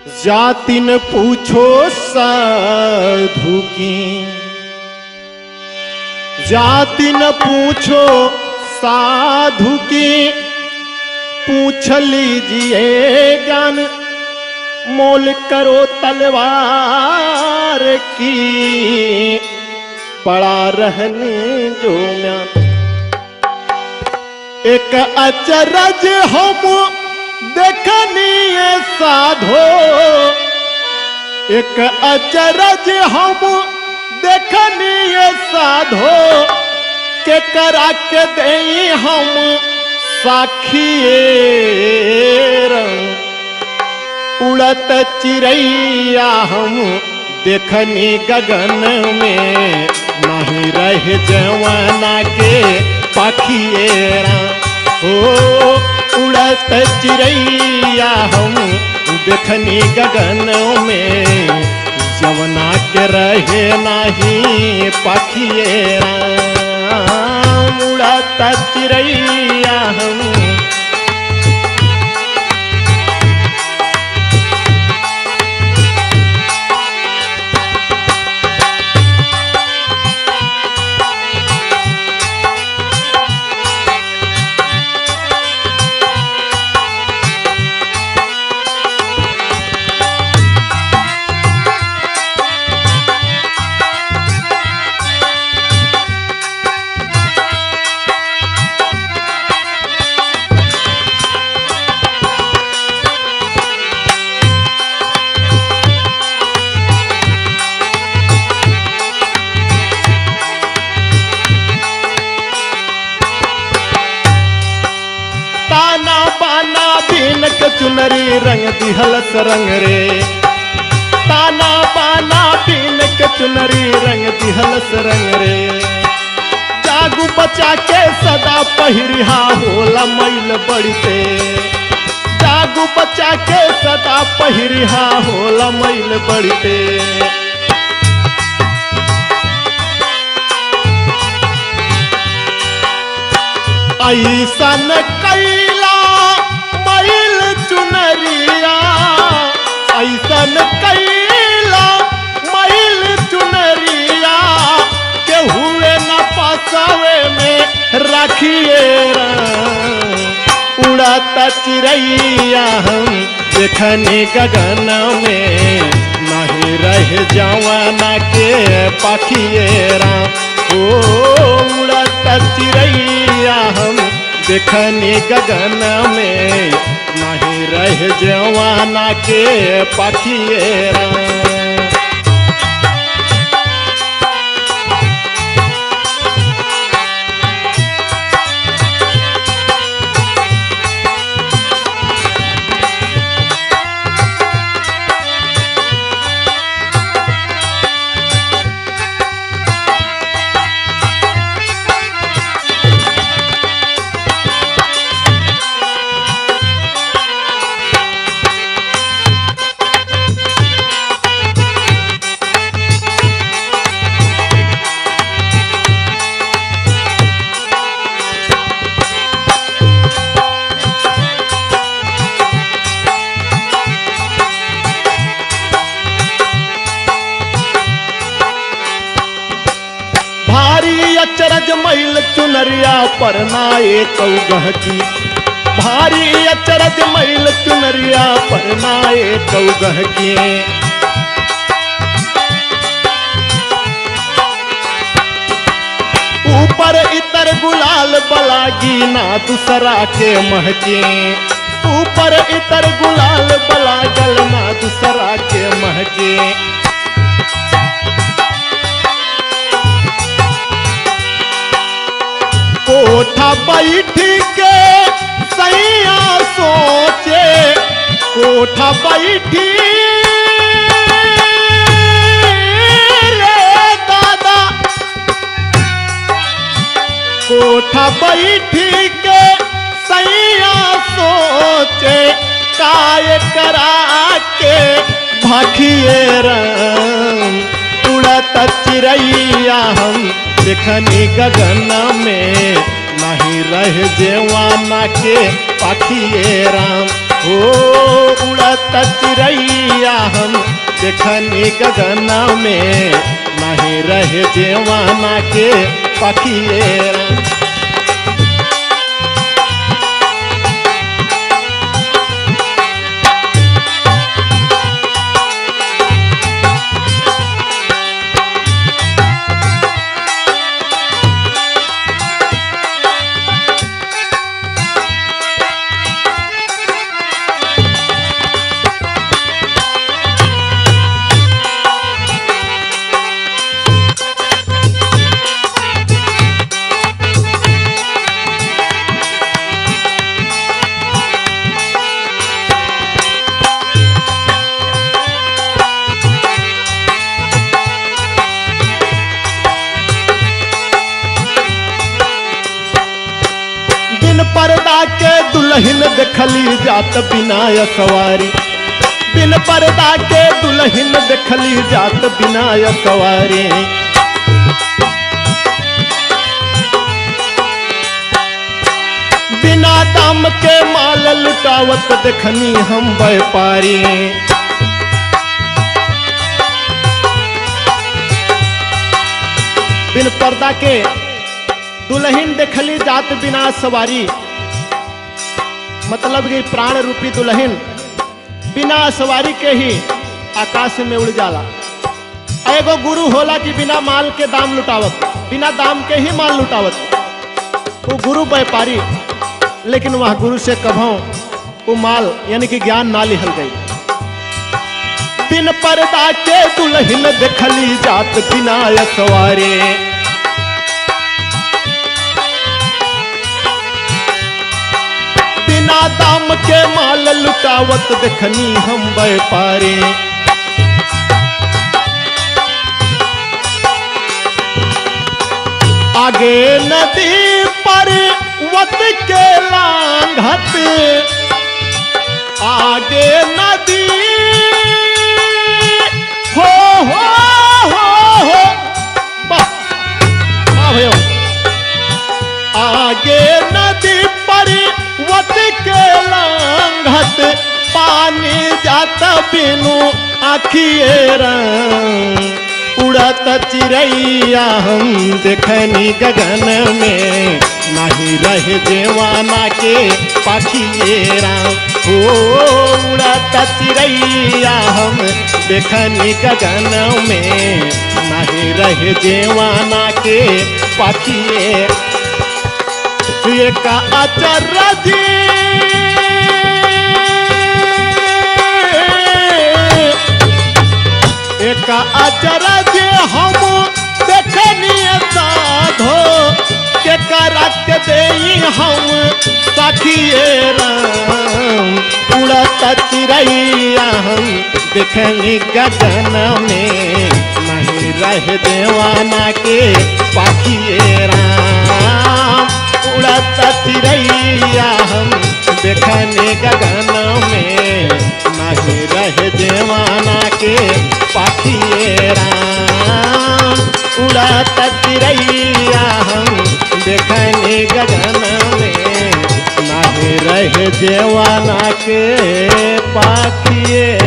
जाति न पूछो साधु की, जाति न पूछो साधु की, पूछ लीजिए ज्ञान मोल करो तलवार की। पड़ा रहने जो म्यान एक अचरज हम देखनीय साधो, एक अचरज हम देखनीय साधो के करा के दे हम साखिए। उड़त चिड़ैया हम देखनी गगन में, नहीं रहे जवाना के पाखिएरा। हो उड़त चिड़ैया हम देखनी गगन में, जवना के रहे नहीं पाखिएरा। उड़त चिड़ैया हम चुनरी रंग दिहलस रंग रे, ताना बाना बीन के चुनरी रंग दिहलस रंग रे। जागू बचा के सदा पहिरिहा होला मैल बढ़ते, जागू बचा के सदा पहिरिहा होला मैल बढ़ते। ऐसन कैला मैल चुनरिया, ऐसन कैला मैल चुनरिया के हुए न पासावे में रखिए। उड़त चिड़ैया हम देखनी गगन में, नहीं रह जवाना के पाखिएरा। ओ उड़त चिड़ैया हम देखनी गगन में, नहीं रह जवाना के पाखिएरा। अचरज मैल चुनरिया पर नाए कौगह की, भारी अचरज मैल चुनरिया पर नाए कौगह की। ऊपर इतर गुलाल बलागी ना दूसरा के महके, ऊपर इतर गुलाल बलागल ना दूसरा के महके। कोठा बैठ के सैया सोचे, कोठा बैठी रे दादा, कोठा बैठी के सैया सोचे, काय करा के भाखिएरा। उड़त चिड़ैया हम देखनी गगन में, नहीं रह जवाना के पाखिएरा। ओ उड़त चिड़ैया देखनी गगन में नहीं रहे जेवाना के पाखिए राम। पर्दा के दुल्हन देखली जात बिना सवारी, बिन पर्दा के दुल्हन देखली जात बिना सवारी। बिना दाम के माल लुटावत देखनी हम व्यापारी। बिन पर्दा के दुल्हन देखली जात बिना सवारी, मतलब कि प्राण रूपी दुल्हन बिना सवारी के ही आकाश में उड़ जाला। एगो गुरु होला कि बिना माल के दाम लुटावत, बिना दाम के ही माल लुटावत। वो गुरु व्यापारी, लेकिन वह गुरु से कभों वो माल यानी कि ज्ञान ना लिहल गई। बिन पर्दा के दुल्हन देखली जात बिना सवारी। बिना दाम के माल लुटावत देखनी हम व्यापारी। आगे नदी पर वत के लांघत, आगे नदी हो भयो। आगे नदी पर वत के लांघत, पानी जाता बिनु आखिए राम। उड़त चिड़ैया हम देखनी गगन में नहीं रहे जेवाना के पाखिए राम। हो उड़त चिड़ैया हम देखनी गगन में नहीं रहे जेवाना के पाखिए। का अचरज एक अचरज हम देखनी साधो के करक दे हम सखिए राम। उड़त चिड़ैया हम देखनी गगन में नहीं रह देवाना के पाखिए राम। उड़त चिड़ैया हम देखने गगन में नहीं रह देवाना के पाखिए राम। उड़त चिड़ैया हम देखने गगन में नहीं रह देवाना के पाखिए।